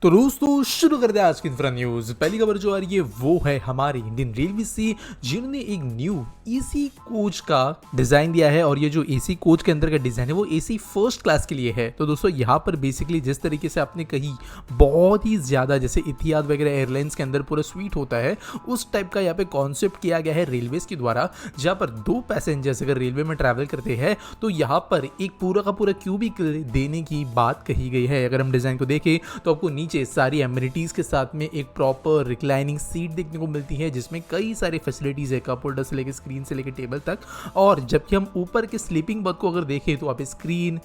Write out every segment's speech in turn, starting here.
तो दोस्तों शुरू करते हैं आज की इंफ्रा न्यूज। पहली खबर जो आ रही है वो है हमारे इंडियन रेलवे से, जिन्होंने एक न्यू एसी कोच का डिजाइन दिया है। और ये जो एसी कोच के अंदर का डिजाइन है वो एसी फर्स्ट क्लास के लिए है। तो दोस्तों यहाँ पर बेसिकली जिस तरीके से आपने कही बहुत ही ज्यादा जैसे इतिहाद वगैरह एयरलाइंस के अंदर पूरा स्वीट होता है, उस टाइप का यहाँ पे कॉन्सेप्ट किया गया है रेलवेज के द्वारा, जहाँ पर दो पैसेंजर्स अगर रेलवे में ट्रैवल करते हैं तो यहाँ पर एक पूरा का पूरा क्यूबिक देने की बात कही गई है। अगर हम डिजाइन को देखें तो आपको नीचे सारी एमिनिटीज के साथ में एक प्रॉपर रिक्लाइनिंग सीट देखने को मिलती है, जिसमें कई सारे फैसिलिटीज है, कप होल्डर से लेकर स्क्रीन से लेकर टेबल तक। और जबकि हम ऊपर के स्लीपिंग बर्थ को अगर देखें तो आप स्क्रीन,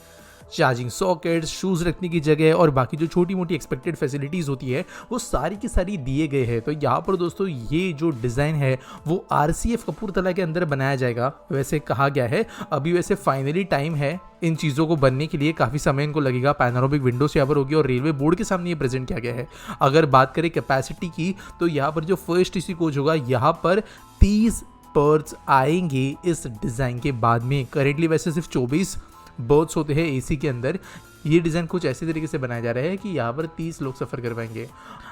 चार्जिंग सॉकेट्स, शूज रखने की जगह और बाकी जो छोटी मोटी एक्सपेक्टेड फैसिलिटीज होती है वो सारी की सारी दिए गए हैं। तो यहाँ पर दोस्तों ये जो डिजाइन है वो आरसीएफ कपूरथला के अंदर बनाया जाएगा वैसे कहा गया है। अभी वैसे फाइनली टाइम है इन चीज़ों को बनने के लिए, काफ़ी समय इनको लगेगा। पैनोरामिक विंडोज यहाँ पर होगी और रेलवे बोर्ड के सामने ये प्रेजेंट किया गया है। अगर बात करें कैपेसिटी की तो यहाँ पर जो फर्स्ट एसी कोच होगा यहाँ पर 30 बर्थ्स आएंगे इस डिज़ाइन के बाद में। करेंटली वैसे सिर्फ 24 बर्थ्स होते हैं एसी के अंदर। ये डिज़ाइन कुछ ऐसे तरीके से बनाया जा रहा है कि यहाँ पर 30 लोग सफ़र कर पाएंगे।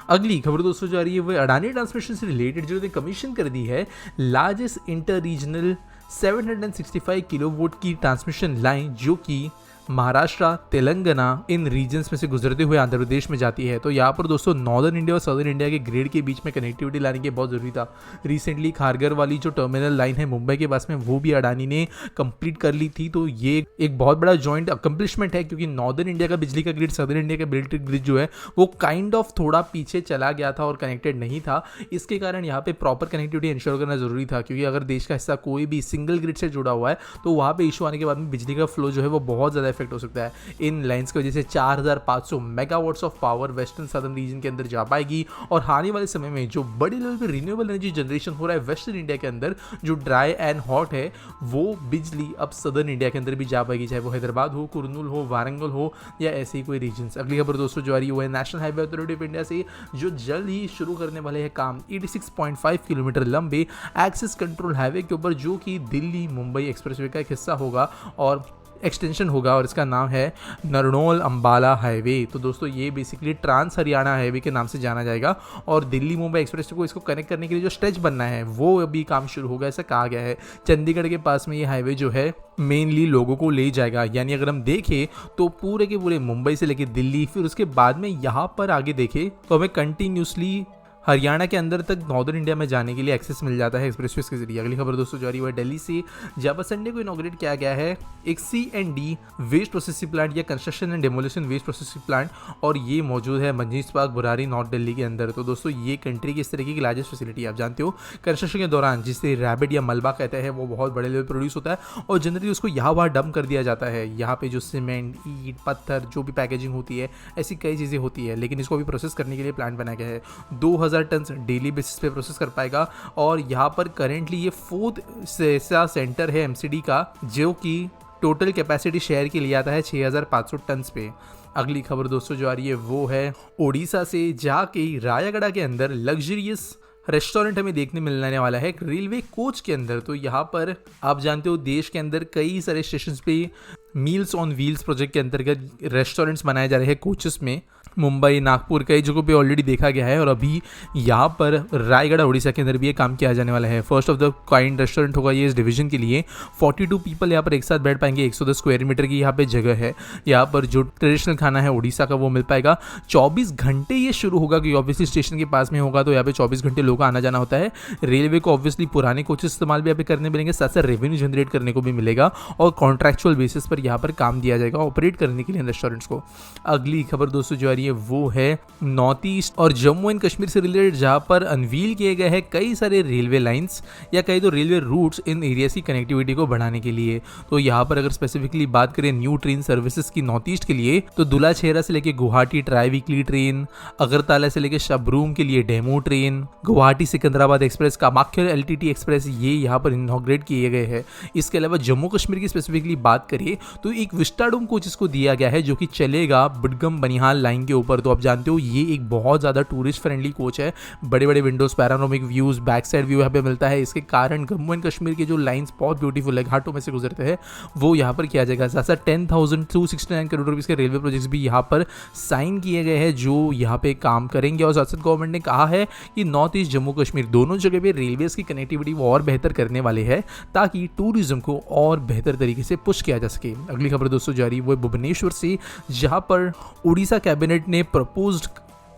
अगली खबर दोस्तों जो आ रही है वो अडानी ट्रांसमिशन से रिलेटेड, जिन्होंने कमीशन कर दी है लार्जेस्ट इंटर रीजनल 765 किलोवोट की ट्रांसमिशन लाइन, जो कि महाराष्ट्र, तेलंगाना इन रीजन्स में से गुजरते हुए आंध्र प्रदेश में जाती है। तो यहाँ पर दोस्तों नॉर्दर्न इंडिया और सदर्न इंडिया के ग्रिड के बीच में कनेक्टिविटी लाने की बहुत ज़रूरी था। रिसेंटली खारगर वाली जो टर्मिनल लाइन है मुंबई के पास में, वो भी अडानी ने कंप्लीट कर ली थी। तो ये एक बहुत बड़ा जॉइंट अकम्पलिशमेंट है, क्योंकि नॉर्दर्न इंडिया का बिजली का ग्रिड सदर्न इंडिया का बिजली ग्रिड जो है वो काइंड ऑफ थोड़ा पीछे चला गया था और कनेक्टेड नहीं था। इसके कारण यहाँ पे प्रॉपर कनेक्टिविटी इंश्योर करना जरूरी था, क्योंकि अगर देश का हिस्सा कोई भी सिंगल ग्रिड से जुड़ा हुआ है तो वहाँ पे इशू आने के बाद में बिजली का फ्लो जो है वो बहुत ज़्यादा इफेक्ट हो सकता है। इन लाइंस की वजह से 4500 megawatts of power western southern reason के अंदर जा पाएगी। और आने वाले समय में जो बड़ी लेवल पे रिन्यूएबल एनर्जी जनरेशन हो रहा है वेस्टर्न इंडिया के अंदर, जो ड्राई एंड हॉट है, वो बिजली अब सदर्न इंडिया के अंदर भी जा पाएगी, चाहे वो हैदराबाद हो, कुरनूल हो, वारंगल हो या ऐसे ही कोई रीजन। अगली खबर दोस्तों जो आ रही है वो है national highway authority of India से, जो जल्द ही शुरू करने वाले हैं काम 86.5 किलोमीटर लंबे एक्सेस कंट्रोल हाईवे के ऊपर, जो कि दिल्ली मुंबई एक्सप्रेसवे का एक हिस्सा होगा और एक्सटेंशन होगा, और इसका नाम है नरनौल अंबाला हाईवे। तो दोस्तों ये बेसिकली ट्रांस हरियाणा हाईवे के नाम से जाना जाएगा। और दिल्ली मुंबई एक्सप्रेस को इसको कनेक्ट करने के लिए जो स्ट्रेच बनना है वो अभी काम शुरू होगा, ऐसा कहा गया है। चंडीगढ़ के पास में ये हाईवे जो है मेनली लोगों को ले जाएगा, यानी अगर हम देखें तो पूरे के पूरे मुंबई से लेकर दिल्ली, फिर उसके बाद में यहाँ पर आगे देखें तो हमें कंटिन्यूसली हरियाणा के अंदर तक नॉर्दर्न इंडिया में जाने के लिए एक्सेस मिल जाता है एक्सप्रेसवे के जरिए। अगली खबर दोस्तों जो आ रही है दिल्ली से, जहाँ पर संडे को इनॉग्रेट किया गया है एक C&D वेस्ट प्रोसेसिंग प्लांट या construction and demolition waste processing plant, और ये मौजूद है मंजीत पार्क, बुरारी, नॉर्थ दिल्ली के अंदर। तो दोस्तों ये कंट्री की इस तरीके की लार्जेस्ट फैसिलिटी आप जानते हो। कंस्ट्रक्शन के दौरान जिसे रैबिड या मलबा कहते हैं वो बहुत बड़े लेवल प्रोड्यूस होता है और जनरली उसको यहाँ वहाँ डंप कर दिया जाता है। यहाँ पे जो सीमेंट, ईंट, पत्थर, जो भी पैकेजिंग होती है, ऐसी कई चीज़ें होती है, लेकिन इसको भी प्रोसेस करने के लिए प्लांट बनाया गया है। 2000 टन डेली बेसिस पे प्रोसेस कर पाएगा। और यहाँ पर करेंटली ये 4th ऐसा सेंटर है एमसीडी का, जो कि टोटल कैपेसिटी शेयर के लिए आता है 6500 टन पे। अगली खबर दोस्तों जो आ रही है वो है ओडिशा से, जाके रायगढ़ के अंदर लग्जरियस रेस्टोरेंट हमें देखने मिलने वाला है रेलवे कोच के अंदर। तो यहाँ पर आप जानते हो देश के अंदर कई सारे स्टेशन पे मील्स ऑन व्हील्स प्रोजेक्ट के अंतर्गत रेस्टोरेंट्स बनाए जा रहे हैं कोचेस में। मुंबई, नागपुर, कई जगहों पे ऑलरेडी देखा गया है और अभी यहाँ पर रायगढ़ उड़ीसा के अंदर भी ये काम किया जाने वाला है। First of the kind restaurant होगा ये इस डिवीजन के लिए। 42 पीपल यहाँ पर एक साथ बैठ पाएंगे। 110 स्क्वायर मीटर की यहाँ पे जगह है। यहाँ पर जो ट्रेडिशनल खाना है उड़ीसा का वो मिल पाएगा। 24 घंटे ये शुरू होगा, क्योंकि ऑब्वियसली स्टेशन के पास में होगा तो यहाँ पे 24 घंटे लोग आना जाना होता है। रेलवे को ऑब्वियसली पुराने कोचेस इस्तेमाल भी यहाँ पे करने मिलेंगे, साथ साथ रेवेन्यू जनरेट करने को भी मिलेगा और कॉन्ट्रैक्चुअल बेसिस पर यहाँ पर काम दिया जाएगा ऑपरेट करने के लिए रेस्टोरेंट्स को। अगली खबर दोस्तों जो आ रही है वो है नॉर्थ ईस्ट और जम्मू एंड कश्मीर से रिलेटेड, जहां पर अनवील किए गए हैं कई सारे रेलवे लाइंस या कई तो रेलवे रूट्स इन एरियाज की कनेक्टिविटी को बढ़ाने के लिए। तो यहाँ पर अगर स्पेसिफिकली बात करें न्यू ट्रेन सर्विसेज की नॉर्थ ईस्ट के लिए, तो दुलाछेरा से लेकर Guwahati try weekly train, Agartala से लेकर शबरूम के लिए demo train, Guwahati Secunderabad express, Kamakhya LTT express, ये यहाँ पर इनॉग्रेट किए गए हैं। इसके अलावा जम्मू कश्मीर की स्पेसिफिकली बात करें तो एक विस्टाडोम कोच इसको दिया गया है, जो कि चलेगा बुडगम बनिहाल लाइन के के ऊपर। तो आप जानते हो ये एक बहुत ज़्यादा टूरिस्ट फ्रेंडली कोच है, बड़े बड़े Windows, panoramic views, back side view यहाँ पे मिलता है। इसके कारण जम्मू एंड कश्मीर के जो लाइन्स बहुत ब्यूटीफुल है, घाटों में से गुजरते हैं, वो यहाँ पर किया जाएगा। साथ साथ 10,269 करोड़ रुपये के रेलवे प्रोजेक्ट्स भी यहाँ पर साइन किए गए हैं जो यहाँ पे काम करेंगे। और साथ साथ गवर्नमेंट ने कहा है कि नॉर्थ ईस्ट जम्मू कश्मीर दोनों जगह पे रेलवेज़ की कनेक्टिविटी वो और बेहतर करने वाले हैं ताकि टूरिज्म को और बेहतर तरीके से पुश किया जा सके। अगली खबर दोस्तों जारी वो भुवनेश्वर से, जहां पर उड़ीसा कैबिनेट ने प्रपोज्ड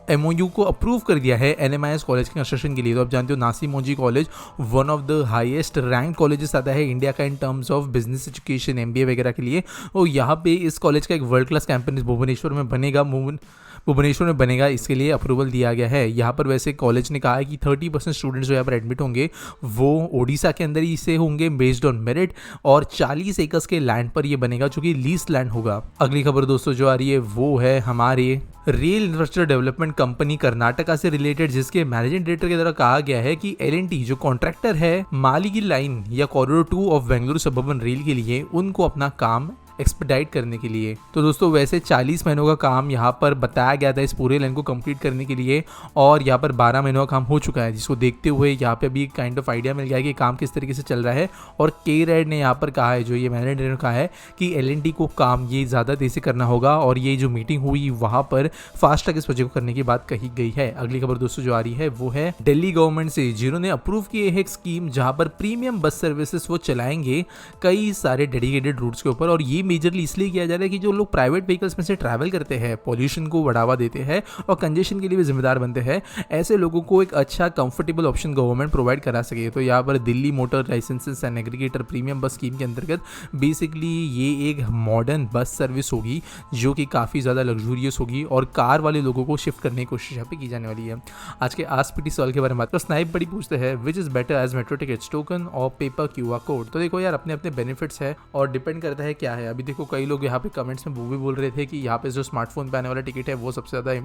MOU को अप्रूव कर दिया है NMIS कॉलेज के कंस्ट्रक्शन के लिए। तो आप जानते हो Narsee Monjee college one of the highest rank colleges आता है इंडिया का in terms of business education, MBA वगैरह के लिए। और यहाँ पे इस कॉलेज का एक वर्ल्ड क्लास कैंपस भुवनेश्वर में बनेगा, इसके लिए अप्रूवल दिया गया है। यहाँ पर वैसे कॉलेज ने कहा है कि 30% स्टूडेंट्स जो यहाँ पर एडमिट होंगे वो ओडिशा के अंदर ही से होंगे बेस्ड ऑन मेरिट, और 40 एकर्स के लैंड पर ये बनेगा जो कि लीज लैंड होगा। अगली खबर दोस्तों जो आ रही है वो है हमारे rail infrastructure development company Karnataka से रिलेटेड, जिसके मैनेजिंग डायरेक्टर के द्वारा कहा गया है कि L&T जो कॉन्ट्रैक्टर है मालिकी लाइन या corridor 2 of Bengaluru suburban rail के लिए, उनको अपना काम एक्सपेडाइट करने के लिए। तो दोस्तों वैसे 40 महीनों का काम यहाँ पर बताया गया था इस पूरे लाइन को कंप्लीट करने के लिए, और यहाँ पर 12 महीनों का काम हो चुका है, जिसको देखते हुए यहाँ पे अभी काइंड ऑफ आइडिया मिल गया है कि काम किस तरीके से चल रहा है। और K-Rad ने यहाँ पर कहा है, जो ये मैनेजर ने कहा है कि L&T को काम ये ज़्यादा तेज़ी से करना होगा, और ये जो मीटिंग हुई वहाँ पर फास्ट ट्रैक इस प्रोजेक्ट को करने की बात कही गई है। अगली खबर दोस्तों जो आ रही है वो है दिल्ली गवर्नमेंट से, जिन्होंने अप्रूव किए है एक स्कीम जहाँ पर प्रीमियम बस सर्विसेज वो चलाएंगे कई सारे डेडिकेटेड रूट्स के ऊपर। और ये मेजरली इसलिए किया जा रहा है कि जो लोग प्राइवेट व्हीकल्स में से ट्रैवल करते हैं, पॉल्यूशन को बढ़ावा देते हैं और कंजेशन के लिए भी जिम्मेदार बनते हैं, ऐसे लोगों को एक अच्छा कंफर्टेबल ऑप्शन गवर्नमेंट प्रोवाइड करा सके। तो यहाँ पर Delhi motor licences and aggregator premium bus scheme के अंतर्गत बेसिकली ये एक मॉडर्न बस सर्विस होगी जो कि काफ़ी ज़्यादा लग्जूरियस होगी, और कार वाले लोगों को शिफ्ट करने की कोशिश यहाँ पे की जाने वाली है। आज के आस्क पीटी सवाल के बारे में बात करें, स्नाइप बड़ी पूछते हैं which is better as metro tickets, token और पेपर QR कोड। तो देखो यार, अपने अपने बेनिफिट्स है और डिपेंड करता है क्या है। अभी देखो कई लोग यहाँ पे कमेंट्स में वो भी बोल रहे थे कि यहाँ पे जो स्मार्टफोन पे आने वाला टिकट है वो सबसे ज़्यादा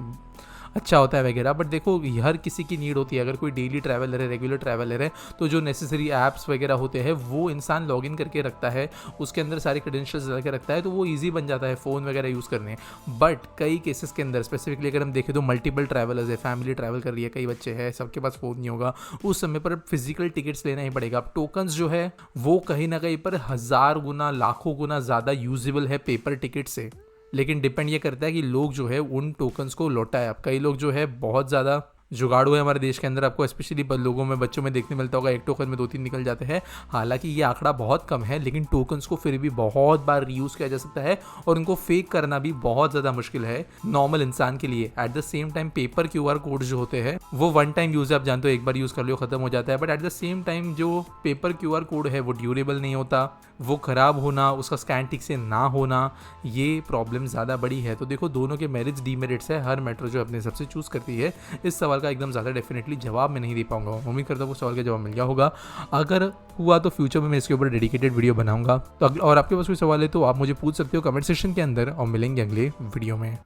अच्छा होता है वगैरह, बट देखो हर किसी की नीड होती है। अगर कोई डेली ट्रैवलर है, रेगुलर ट्रैवलर है, तो जो नेसेसरी ऐप्स वगैरह होते हैं वो इंसान लॉगिन करके रखता है, उसके अंदर सारे क्रेडेंशियल्स डाल के रखता है, तो वो ईजी बन जाता है फ़ोन वगैरह यूज़ करने। बट कई केसेस के अंदर स्पेसिफिकली अगर हम देखें तो मल्टीपल ट्रैवलर्स है, फैमिली ट्रैवल कर रही है, कई बच्चे हैं, सबके पास फ़ोन नहीं होगा, उस समय पर फिजिकल टिकट्स लेना ही पड़ेगा। अब टोकन्स जो है वो कहीं ना कहीं पर 1000 गुना, लाखों गुना ज़्यादा यूजेबल है पेपर टिकट से, लेकिन डिपेंड ये करता है कि लोग जो है उन टोकन्स को लौटाए। अब कई लोग जो है बहुत ज़्यादा जुगाड़ू है हमारे देश के अंदर, आपको स्पेशली लोगों में, बच्चों में देखने मिलता होगा, एक टोकन में 2-3 निकल जाते हैं। हालांकि ये आंकड़ा बहुत कम है, लेकिन टोकन्स को फिर भी बहुत बार रीयूज़ किया जा सकता है और उनको फेक करना भी बहुत ज़्यादा मुश्किल है नॉर्मल इंसान के लिए। At the same time paper QR code जो होते हैं वो वन टाइम यूज़ है, आप जानते हो, एक बार यूज़ कर लो खत्म हो जाता है। But at the same time जो पेपर QR कोड है वो ड्यूरेबल नहीं होता, वो ख़राब होना, उसका स्कैन ठीक से ना होना, ये प्रॉब्लम ज़्यादा बड़ी है। तो देखो दोनों के मेरिट्स डीमेरिट्स है, हर मेट्रो जो अपने हिसाब से चूज़ करती है। इस सवाल का एकदम ज़्यादा डेफिनेटली जवाब मैं नहीं दे पाऊंगा, उम्मीद करता हूँ सवाल का जवाब मिल गया होगा। अगर हुआ तो फ्यूचर में मैं इसके ऊपर डेडिकेटेड वीडियो बनाऊंगा। तो और आपके पास कोई सवाल है तो आप मुझे पूछ सकते हो कमेंट सेक्शन के अंदर, और मिलेंगे अगले वीडियो में।